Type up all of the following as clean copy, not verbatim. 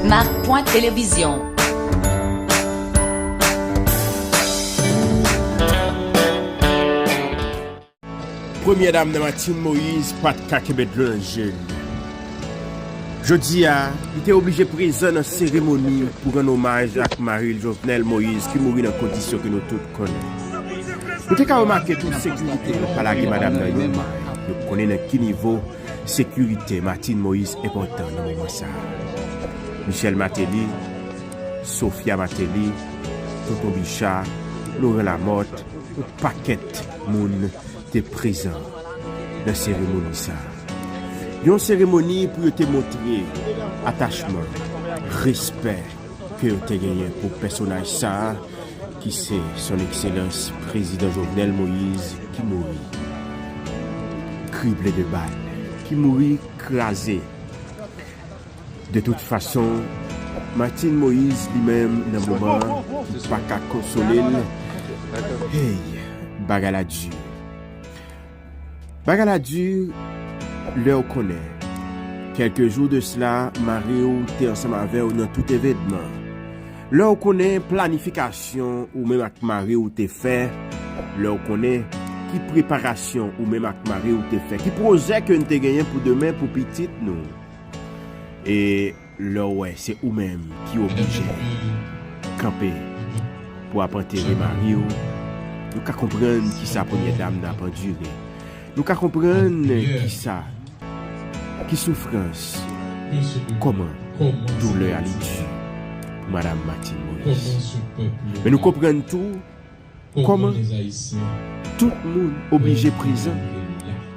Marc.télévision. Première dame de Martine Moïse, pas de kakebet le jeune. Jodi a, il était obligé de présenter dans la cérémonie pour un hommage à Marie Jovenel Moïse qui mourit dans les conditions que nous tous connaissons. Nous avons remarqué toute sécurité, nous parlons madame dans le nous connaissons à quel niveau sécurité Martine Moïse est important dans le moment ça. Michel Matéli, Sophia Matéli, Tonton Bichard, Laurent Lamotte, un paquet de monde était présent dans la cérémonie ça. Une cérémonie pour te montrer attachement, respect que tu as gagné pour le personnage ça, qui c'est son excellence président Jovenel Moïse qui mourit criblé de balles, qui mourit crasé. De toute façon, Martine Moïse lui-même dans le moment qui pas qu'à consoler, hey, Bagaladu. Bagaladu, l'heure connaît. Quelques jours de cela, Mario était ensemble avec eux dans tout événement. L'heure connaît planification ou même avec Mario t'es fait. L'heure connaît qui préparation ou même avec Mario t'es fait. Qui projet que nous t'es gagné pour demain pour petite nous. Et là ouais, c'est ou même qui obligé camper pour apprendre Mario. Nous qu'à comprendre qui sa première dame n'a pas duré. Nous qu'à comprendre qui ça, qui souffrance, comment douleur à l'issue pour Madame Martine Moïse. Mais nous comprenons tout, comment tout le monde obligé présent.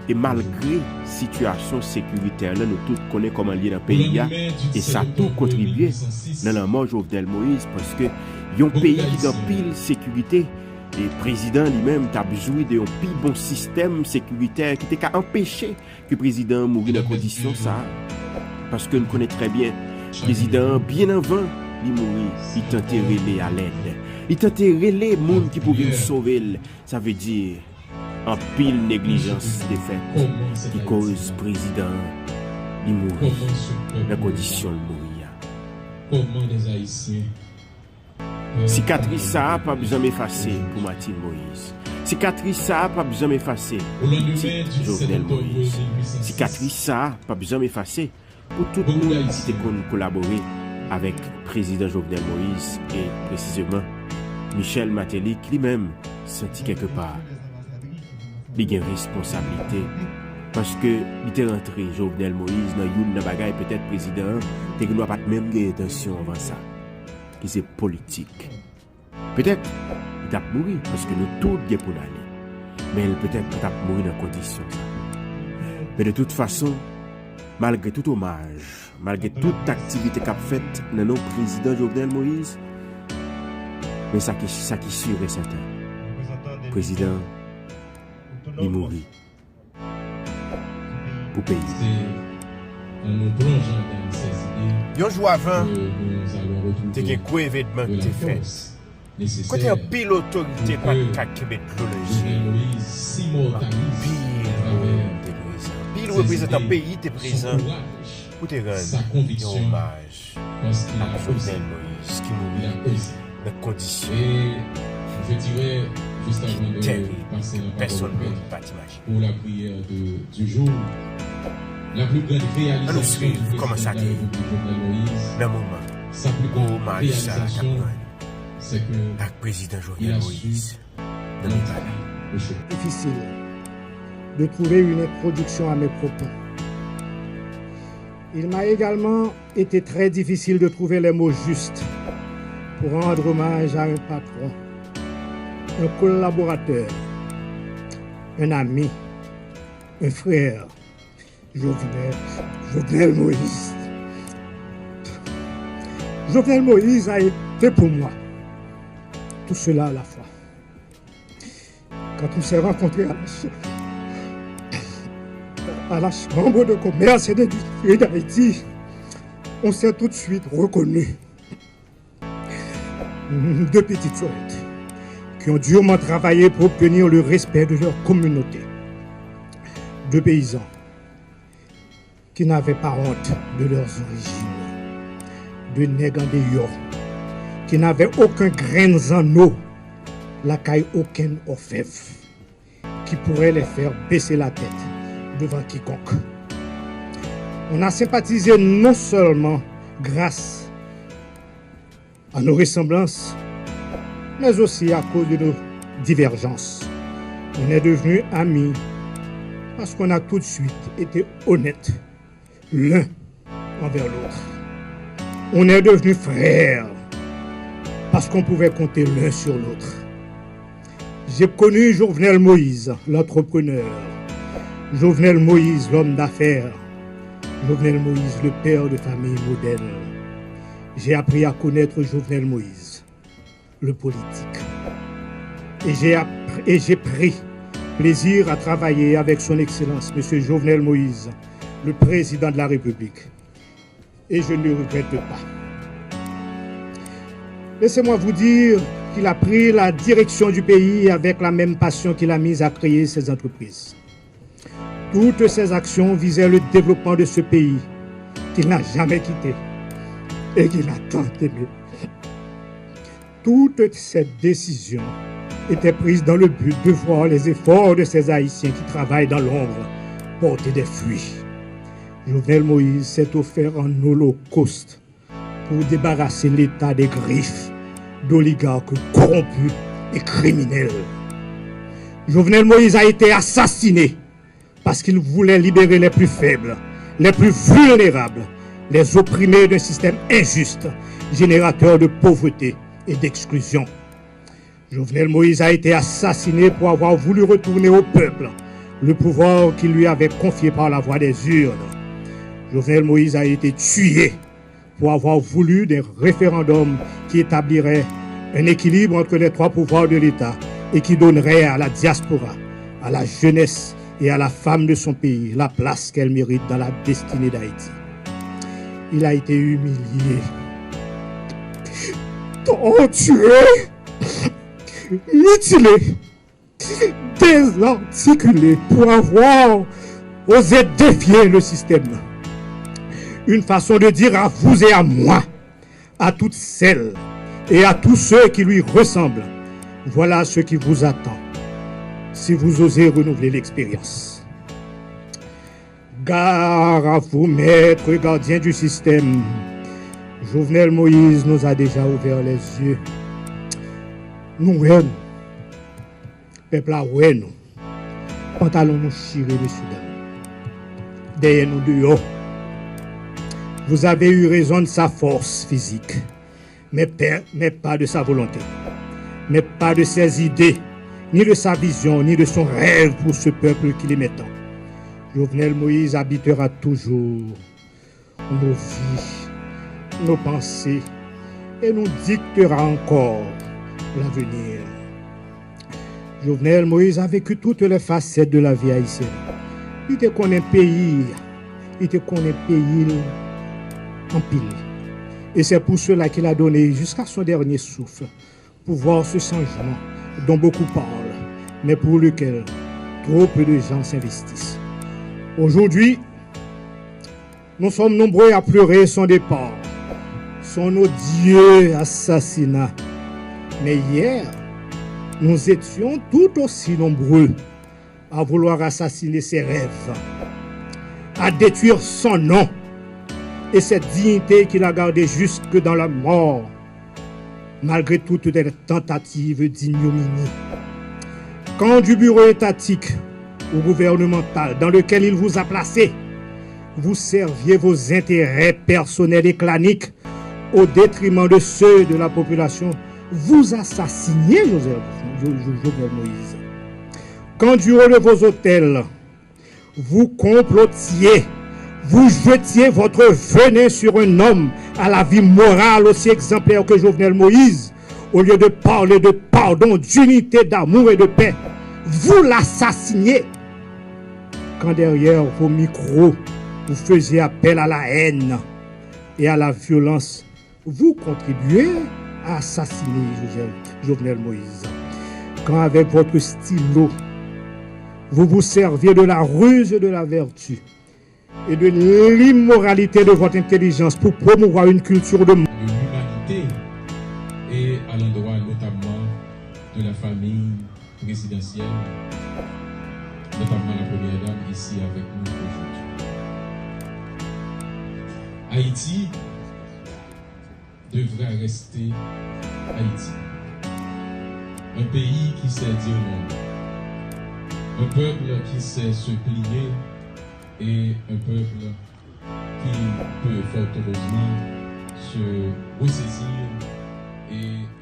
Et malgré la situation sécuritaire, là, nous tous connaissons comment lier dans le pays. Et ça a tout contribué dans la mort de Jovenel Moïse parce que il y a un pays qui a pile sécurité. Et le président lui-même a besoin d'un plus bon système sécuritaire qui t'a empêché que le président mourisse dans les conditions ça. Parce que nous connaissons très bien le président, bien avant, il mourit, il tentait de relayer à l'aide. Il tentait de relayer les gens qui pouvaient sauver. Ça veut dire en pile négligence des faits qui cause le président, il mourit dans les conditions de mourir. Comment les Haïtiens cicatrice ça pas besoin d'effacer pour Martine Moïse. Cicatrice ça pas besoin d'effacer pour petit Jovenel Moïse. Cicatrice ça pas besoin d'effacer pour tout le monde qui a collaboré avec le président Jovenel Moïse et précisément Michel Matéli qui lui-même senti quelque part il a une responsabilité parce que il était rentré Jovenel Moïse dans une bagaille peut-être président il n'a pas même eu intention avant ça. Qui c'est politique. Peut-être il a mouru parce que nous tous bien pour l'aller. Mais peut-être il a mouru dans conditions. Mais de toute façon, malgré tout hommage, malgré toute activité qu'a faite dans nos présidents Jovenel Moïse, mais ça qui est sûr et certain. Le président, il mourit pour payer. nous plongeons dans ces idées. Yon jour avant, tu as un gros événement qui t'est fait. Quand tu as un pile autorité, pas de Québec, Moïse s'immortalise pile représentant pays, tu es présent pour te rendre un hommage à Jovenel Moïse qui mourit dans des conditions. Je dirais, juste avant de passer la personne parole ne peut t'imaginer. pour la prière du jour, la plus grande réalisation du comment ça dit Moïse, le moment sa plus grande hommage réalisation, c'est que le président Jovenel Moïse de le difficile de trouver une introduction à mes propos. Il m'a également été très difficile de trouver les mots justes pour rendre hommage à un patron, un collaborateur, un ami, un frère, Jovenel Moïse. Jovenel Moïse a été pour moi tout cela à la fois. Quand on s'est rencontrés à la Chambre de commerce et d'industrie d'Haïti, on s'est tout de suite reconnus. Deux petites solettes qui ont durement travaillé pour obtenir le respect de leur communauté. Deux paysans qui n'avaient pas honte de leurs origines. de nègres en dehors, qui n'avaient aucun grain en eau, la caille aucun orfèvre, qui pourrait les faire baisser la tête devant quiconque. On a sympathisé non seulement grâce à nos ressemblances, mais aussi à cause de nos divergences. On est devenus amis parce qu'on a tout de suite été honnêtes l'un envers l'autre. On est devenus frères parce qu'on pouvait compter l'un sur l'autre. J'ai connu Jovenel Moïse, l'entrepreneur, Jovenel Moïse, l'homme d'affaires, Jovenel Moïse, le père de famille modèle. J'ai appris à connaître Jovenel Moïse, le politique. Et j'ai pris plaisir à travailler avec son Excellence, M. Jovenel Moïse, le président de la République. Et je ne le regrette pas. Laissez-moi vous dire qu'il a pris la direction du pays avec la même passion qu'il a mise à créer ses entreprises. Toutes ses actions visaient le développement de ce pays qu'il n'a jamais quitté et qu'il a tant aimé. Toutes ces décisions étaient prises dans le but de voir les efforts de ces Haïtiens qui travaillent dans l'ombre porter des fruits. Jovenel Moïse s'est offert en holocauste pour débarrasser l'État des griffes d'oligarques corrompus et criminels. Jovenel Moïse a été assassiné parce qu'il voulait libérer les plus faibles, les plus vulnérables, les opprimés d'un système injuste, générateur de pauvreté et d'exclusion. Jovenel Moïse a été assassiné pour avoir voulu retourner au peuple le pouvoir qu'il lui avait confié par la voie des urnes. Jovenel Moïse a été tué pour avoir voulu des référendums qui établiraient un équilibre entre les trois pouvoirs de l'État et qui donneraient à la diaspora, à la jeunesse et à la femme de son pays la place qu'elle mérite dans la destinée d'Haïti. Il a été humilié, torturé, mutilé, désarticulé pour avoir osé défier le système. Une façon de dire à vous et à moi, à toutes celles et à tous ceux qui lui ressemblent, voilà ce qui vous attend si vous osez renouveler l'expérience. Gare à vous, maîtres gardiens du système. Jovenel Moïse nous a déjà ouvert les yeux. Nous, peuple, nous, pantalon nous chiré le Soudan. Derrière nous dehors. Vous avez eu raison de sa force physique, mais pas de sa volonté, mais pas de ses idées, ni de sa vision, ni de son rêve pour ce peuple qu'il aimait tant. Jovenel Moïse habitera toujours nos vies, nos pensées, et nous dictera encore l'avenir. Jovenel Moïse a vécu toutes les facettes de la vie haïtienne. Il te connaît pays, il te connaît pays en pile. Et c'est pour cela qu'il a donné jusqu'à son dernier souffle pour voir ce changement dont beaucoup parlent, mais pour lequel trop peu de gens s'investissent. Aujourd'hui, nous sommes nombreux à pleurer son départ, son odieux assassinat. Mais hier, nous étions tout aussi nombreux à vouloir assassiner ses rêves, à détruire son nom et cette dignité qu'il a gardée jusque dans la mort, malgré toutes les tentatives d'ignominie. Quand du bureau étatique ou gouvernemental dans lequel il vous a placé, vous serviez vos intérêts personnels et claniques au détriment de ceux de la population, vous assassiniez Jovenel Moïse. Quand du haut de vos hôtels, vous complotiez, vous jetiez votre venin sur un homme à la vie morale aussi exemplaire que Jovenel Moïse, au lieu de parler de pardon, d'unité, d'amour et de paix, vous l'assassiniez. Quand derrière vos micros, vous faisiez appel à la haine et à la violence, vous contribuez à assassiner Jovenel Moïse. Quand avec votre stylo, vous vous serviez de la ruse et de la vertu, et de l'immoralité de votre intelligence pour promouvoir une culture de l'humanité et à l'endroit notamment de la famille présidentielle, notamment la première dame ici avec nous aujourd'hui. Haïti devrait rester Haïti. Un pays qui sait dire non. Un peuple qui sait se plier et un peuple qui peut fort heureusement se ressaisir et